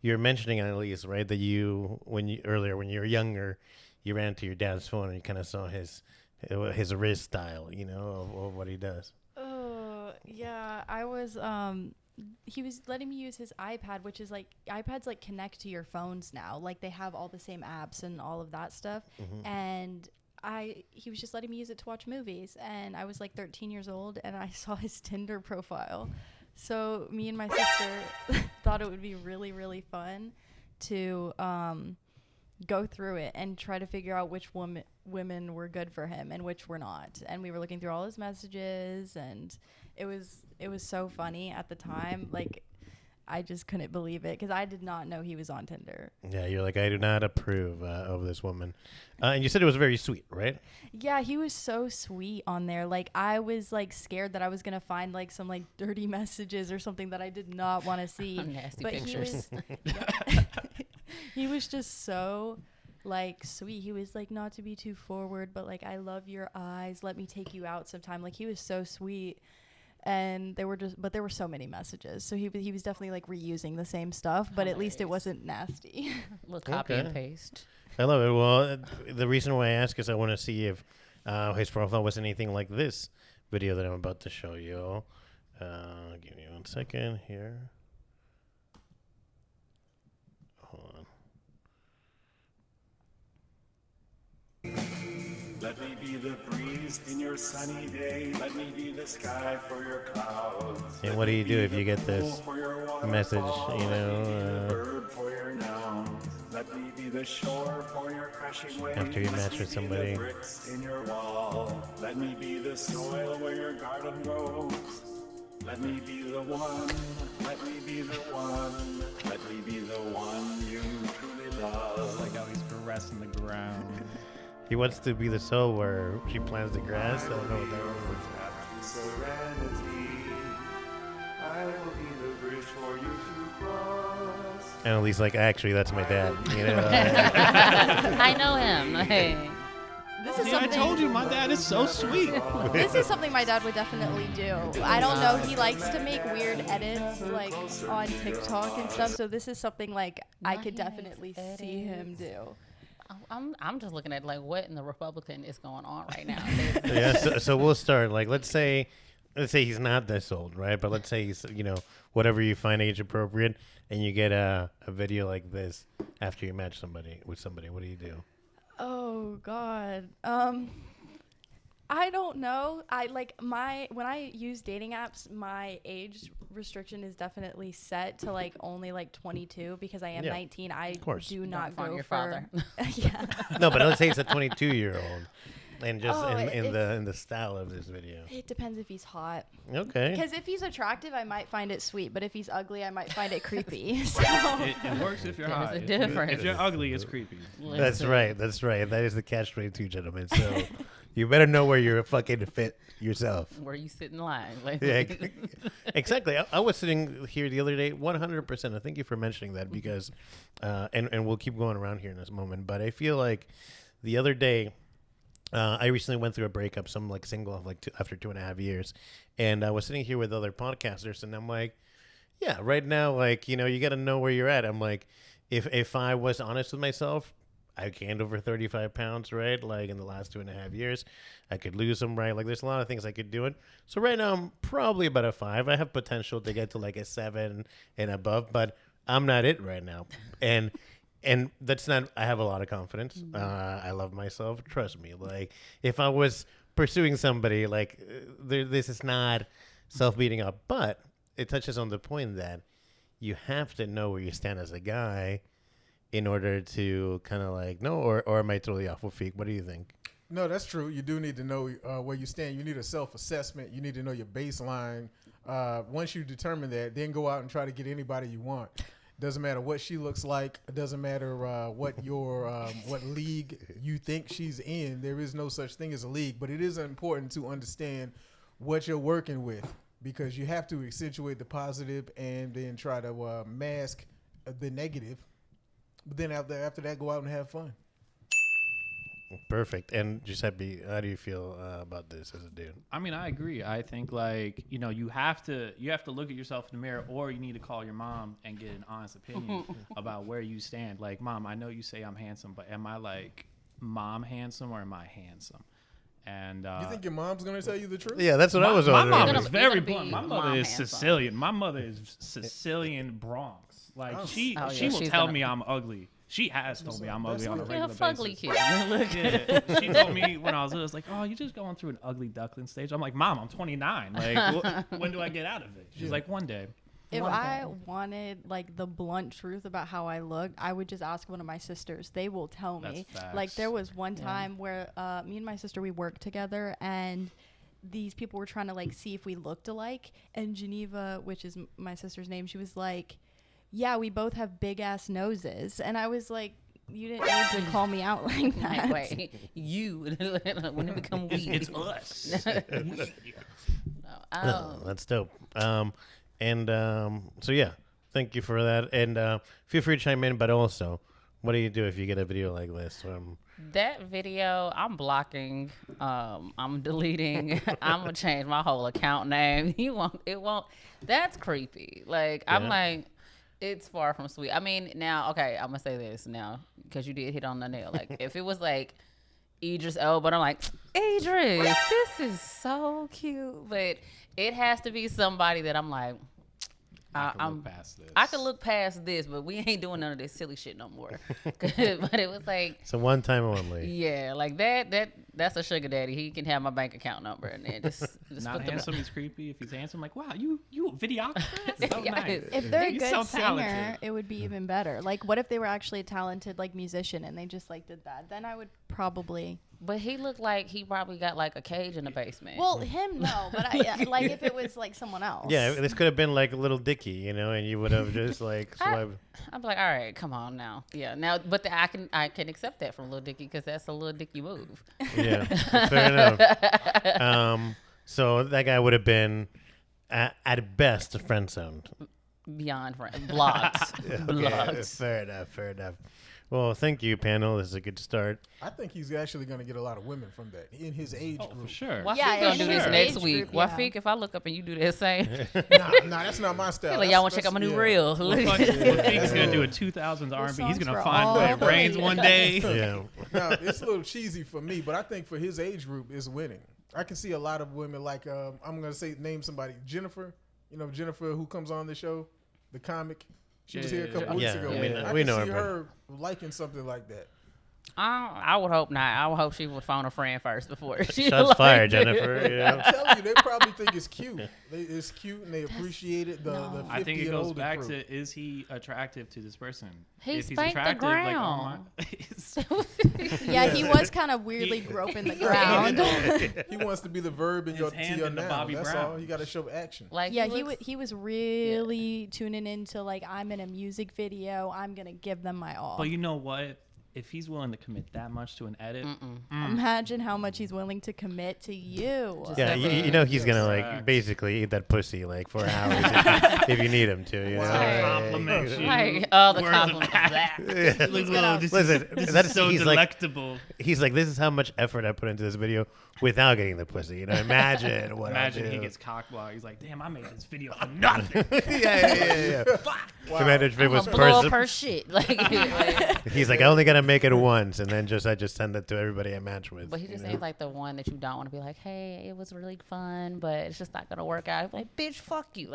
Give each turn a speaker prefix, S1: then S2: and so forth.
S1: you're mentioning at least, right, that when you were younger, you ran to your dad's phone and you kind of saw his rizz style, of what he does.
S2: Oh, yeah. He was letting me use his iPad, which is like iPads like connect to your phones now. Like they have all the same apps and all of that stuff.
S1: Mm-hmm.
S2: And he was just letting me use it to watch movies. And I was like 13 years old and I saw his Tinder profile. So me and my sister thought it would be really, really fun to go through it and try to figure out which women were good for him and which were not. And we were looking through all his messages, and it was so funny at the time. Like, I just couldn't believe it because I did not know he was on Tinder.
S1: Yeah, you're like, I do not approve of this woman. And you said it was very sweet, right?
S2: Yeah, he was so sweet on there. Like, I was like scared that I was gonna find like some like dirty messages or something that I did not want to see.
S3: Nasty
S2: but
S3: pictures.
S2: He was just so like sweet. He was like, not to be too forward, but like, I love your eyes. Let me take you out sometime. Like, he was so sweet. And there were so many messages. So he was definitely like reusing the same stuff, but at least it wasn't nasty.
S3: Little copy and paste.
S1: I love it. Well, the reason why I ask is I want to see if his profile was anything like this video that I'm about to show you. Give me 1 second here. Hold on.
S4: Let me be the breeze in your sunny day. Let me be the sky for your clouds.
S1: And what do you do if you get this message,
S4: bird for your nouns. Let me be the shore for your crashing waves.
S1: after you match with somebody?
S4: The bricks in your wall. Let me be the soil where your garden grows. Let me be the one. Let me be the one. Let me be the one you truly love.
S5: Like how he's caressing the ground.
S1: He wants to be the soul where she plants the grass. I don't know what that was.
S4: Serenity. I will be the bridge for you to cross.
S1: And Ellie's like, actually, that's my dad.
S3: I know him. Hey.
S2: This is
S5: See, I
S2: something.
S5: told you, my dad is so sweet.
S2: This is something my dad would definitely do. I don't know. He likes to make weird edits like on TikTok and stuff. So this is something like I could definitely see him do.
S3: I'm just looking at like what in the Republican is going on right now.
S1: Yeah, so we'll start. Like, let's say he's not this old, right? But let's say he's, whatever you find age appropriate, and you get a video like this after you match with somebody. What do you do?
S2: Oh God. I don't know. When I use dating apps, my age restriction is definitely set to like only like 22 because I am 19. I do not go
S3: your
S2: for
S3: father.
S2: Yeah.
S1: No, but let's say it's a 22-year-old, and just
S2: Oh,
S1: in the style of this video.
S2: It depends if he's hot.
S1: Okay.
S2: Because if he's attractive, I might find it sweet, but if he's ugly, I might find it creepy. So.
S5: It works if you're
S3: There's
S5: hot.
S3: a difference.
S5: If you're ugly, it's creepy.
S1: That's right. That is the catch-22, gentlemen. So you better know where you're fucking fit yourself.
S3: Where you sit in line. Like,
S1: Yeah, exactly. I was sitting here the other day, 100%. Thank you for mentioning that because, and we'll keep going around here in this moment. But I feel like the other day, I recently went through a breakup. So I'm like single after 2.5 years, and I was sitting here with other podcasters, and I'm like, yeah, right now, like you got to know where you're at. I'm like, if I was honest with myself, I gained over 35 pounds, right? Like in the last 2.5 years, I could lose them, right? Like there's a lot of things I could do it. So right now I'm probably about a 5. I have potential to get to like a 7 and above, but I'm not it right now. And that's not, I have a lot of confidence. I love myself. Trust me. Like if I was pursuing somebody, like this is not self-beating up, but it touches on the point that you have to know where you stand as a guy in order to kind of like, no, or am I totally off with Feek? What do you think?
S6: No, that's true. You do need to know where you stand. You need a self-assessment. You need to know your baseline. Once you determine that, then go out and try to get anybody you want. Doesn't matter what she looks like. It doesn't matter what league you think she's in. There is no such thing as a league, but it is important to understand what you're working with because you have to accentuate the positive and then try to mask the negative. But then after that, go out and have fun.
S1: Perfect. And Giuseppe, how do you feel about this as a dude?
S5: I mean, I agree. I think like, you know, you have to look at yourself in the mirror, or you need to call your mom and get an honest opinion about where you stand. Like, Mom, I know you say I'm handsome, but am I like mom handsome or am I handsome? And
S6: You think your mom's gonna tell you the truth?
S1: Yeah, that's what I was
S5: my
S1: wondering.
S5: mom
S3: You're
S5: is
S3: gonna-
S5: very
S3: you're gonna
S5: blunt.
S3: be
S5: My mother
S3: mom
S5: is
S3: handsome.
S5: Sicilian. My mother is Sicilian Bronx. Like she
S3: Oh, yeah,
S5: will
S3: she's
S5: tell
S3: gonna-
S5: me I'm ugly. She has told me I'm ugly on a
S3: You're
S5: regular
S3: a fugly
S5: basis.
S3: kid. Look.
S5: Yeah, she told me when I was little, it's like, oh, you're just going through an ugly duckling stage. I'm like, Mom, I'm 29. Like, when do I get out of it? She's like, one day.
S2: If
S3: One
S2: I
S3: day.
S2: wanted like the blunt truth about how I look, I would just ask one of my sisters. They will tell me.
S5: That's
S2: Like
S5: facts.
S2: there was one time where me and my sister we worked together, and these people were trying to like see if we looked alike. And Geneva, which is my sister's name, she was like, "Yeah, we both have big ass noses." And I was like, "You didn't need to call me out like that."
S3: Wait, you when it become we.
S5: It's us.
S1: Oh, that's dope. So yeah, thank you for that. And feel free to chime in, but also, what do you do if you get a video like this?
S3: That video, I'm blocking. I'm deleting. I'm gonna change my whole account name. It won't. That's creepy. Like I'm
S1: Yeah.
S3: like, it's far from sweet. I mean, now, okay, I'm gonna say this now because you did hit on the nail. Like if it was like Idris Elba, I'm like, Idris, this is so cute. But it has to be somebody that I'm like,
S5: I'm past this.
S3: I could look past this, but we ain't doing none of this silly shit no more. But it was like,
S1: It's a one time only.
S3: yeah, like that's a sugar daddy. He can have my bank account number and then just
S5: Not
S3: put them.
S5: handsome, he's creepy. If he's handsome, like, wow, you a videographer? That's so
S3: Yeah,
S5: nice.
S2: If they're a
S5: You
S2: good
S5: so
S2: singer,
S5: talented.
S2: it would be even better. Like, what if they were actually a talented like musician and they just like did that? Then I would probably.
S3: But he looked like he probably got like a cage in the basement.
S2: Well, him no, but I like if it was like someone else.
S1: Yeah, this could have been like a little Dicky, you know, and you would have just like swiped.
S3: I'm like, all right, come on now. Yeah, now, but I can accept that from Lil Dicky because that's a Lil Dicky move.
S1: Yeah, fair enough. So that guy would have been at best a friend zone.
S3: Beyond friend, blogs, blogs.
S1: Fair enough. Well, thank you, panel. This is a good start.
S6: I think he's actually going to get a lot of women from that in his age
S5: Oh,
S6: group.
S5: for sure.
S3: Wafik
S2: Yeah,
S3: gonna
S2: in
S3: do this
S2: his
S3: next
S2: age
S3: week.
S2: group, yeah.
S3: Wafik, if I look up and you do that same,
S6: Nah, that's not my style.
S3: like, y'all want to check out my new reel.
S5: He's gonna do a 2000s R&B. He's
S2: songs
S5: gonna
S2: for
S5: find
S2: all
S5: where it
S2: the
S5: rains
S2: ladies.
S5: one day.
S1: Yeah.
S6: Now, it's a little cheesy for me, but I think for his age group is winning. I can see a lot of women like I'm gonna say name somebody, Jennifer. You know Jennifer who comes on the show, the comic. She was here a couple weeks
S1: Yeah,
S6: ago.
S1: we
S6: I
S1: know
S6: can
S1: her,
S6: see her liking something like that.
S3: I would hope not. I would hope she would phone a friend first before she.
S1: Shots
S3: like
S1: fired,
S3: it.
S1: Jennifer. You know?
S6: I'm telling you, they probably think it's cute. It's cute and they appreciate it. The 50
S5: I think it
S6: and
S5: goes
S6: older
S5: back
S6: crew.
S5: to, is he attractive to this person?
S3: He
S5: if he's
S3: spanked the
S5: attractive,
S3: ground.
S5: like, oh my.
S2: Yeah, he was kind of weirdly groping the ground.
S6: He wants to be the verb in
S5: His
S6: your
S5: hand
S6: to your
S5: in the
S6: noun.
S5: Bobby
S6: That's
S5: Brown.
S6: all. You got to show action.
S3: Like
S2: Yeah,
S3: looks-
S2: he was really tuning into like I'm in a music video. I'm gonna give them my all.
S5: But you know what? If he's willing to commit that much to an edit,
S2: Imagine how much he's willing to commit to you.
S1: Yeah, you know he's gonna like
S5: Facts.
S1: basically eat that pussy like for hours if you need him to. You know?
S3: Wow.
S5: compliment you.
S3: Like all the
S5: Words of
S3: compliments.
S5: Look, whoa, this
S1: Listen,
S5: is
S1: that's
S5: so
S1: he's like
S5: delectable.
S1: he's like this is how much effort I put into this video without getting the pussy. You know, imagine what
S5: Imagine
S1: I do.
S5: he gets cock blocked. He's like, damn, I made this video for nothing.
S1: yeah. Imagine if it was
S3: Blow up
S1: person.
S3: her shit. Like,
S1: He's like, I only gotta make it once, and then I just send it to everybody I match with.
S3: but he just ain't like the one that you don't want to be like, hey, it was really fun, but it's just not gonna work out. Like, bitch, fuck you. Like,